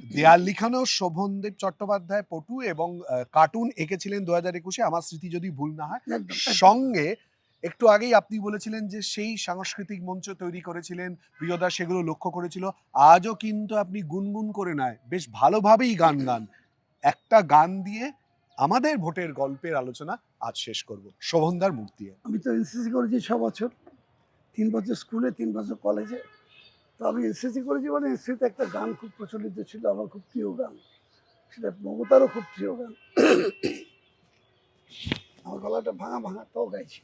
দেয়াল লিখানো শোভনদেব চট্টোপাধ্যায় পটু এবং কার্টুন এঁকেছিলেন 2021-এ, আমার স্মৃতি যদি ভুল না হয়। সঙ্গে একটু আগেই আপনি বলেছিলেন যে সেই সাংস্কৃতিক মঞ্চ তৈরি করেছিলেন, প্রিয়দা সেগুলো লক্ষ্য করেছিল। আজও কিন্তু আপনি গুনগুন করে নয়, বেশ ভালোভাবেই গান গান। একটা গান দিয়ে আমাদের ভোটের গল্পের আলোচনা আজ শেষ করব, শোভনদার মুখ দিয়ে। আমি তো এনসিসি করেছি 6 বছর, 3 বছর স্কুলে, 3 বছর কলেজে। তো আমি এনসিসি করেছি, মানে এনসিসিতে একটা গান খুব প্রচলিত ছিল, আমার খুব প্রিয় গান, সেটা মমতারও খুব প্রিয় গান। আমার গলাটা ভাঙা ভাঙা, তাও গাইছি।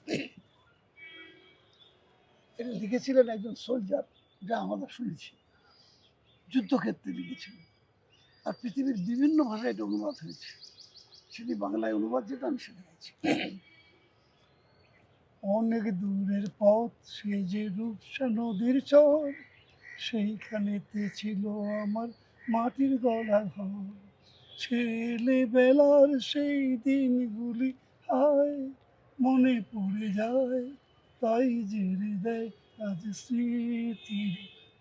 এটা লিখেছিলেন একজন সোলজার, যা আমরা শুনেছি, যুদ্ধক্ষেত্রে লিখেছিলেন। আর পৃথিবীর বিভিন্ন ভাষায় এটা অনুবাদ হয়েছে, সেটি বাংলায় অনুবাদ, যেটা আমি সেটা গাইছি। অনেক দূরের পথ, সে যে রূপসা নদীর চর, সেইখানেতে ছিল আমার মাটির গলা ঘর। ছেলেবেলার সেই দিনগুলি আয় মনে পড়ে যায়, তাই জেরে দেয় আজ স্মৃতির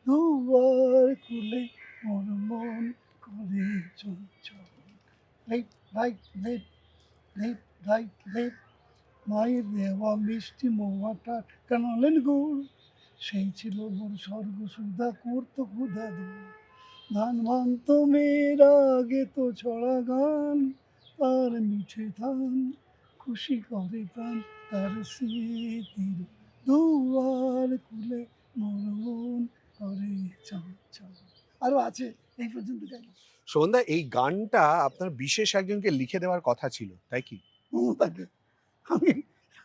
দুয়ার খুলে মোর মন করে চঞ্চল। লেপ লাইট লেপ, লেপ লাইট লেপ, মায়ের দেওয়া মিষ্টি মোয়াটা কানালের গুড়, সেই ছিল মোর স্বর্গ সুধা, করতো ক্ষুধা দূর। ধান ভান্ত মেয়েরা গেত ছড়া গান, আর মিঠে ধান খুশি করে প্রাণ, তার স্মৃতির দুয়ার খুলে মোর মন করে চঞ্চল। আরো আছে, এই পর্যন্ত গাইলাম। শোভনদা, এই গানটা আপনার বিশেষ একজনকে লিখে দেওয়ার কথা ছিল, তাই কি? মমতাকে। আমি,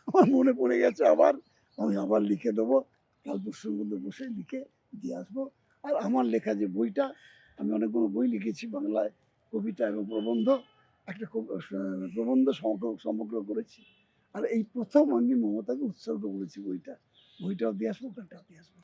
আমার মনে পড়ে গেছে আবার, আমি আবার লিখে দেবো, কাল পরশুর মধ্যে বসে লিখে দিয়ে আসবো। আর আমার লেখা যে বইটা, আমি অনেকগুলো বই লিখেছি বাংলায়, কবিতা এবং প্রবন্ধ, একটা প্রবন্ধ সমগ্র করেছি। আর এই প্রথম আমি মমতাকে উৎসর্গ করেছি বইটা, বইটাও দিয়ে আসবো, গানটাও দিয়ে আসবো।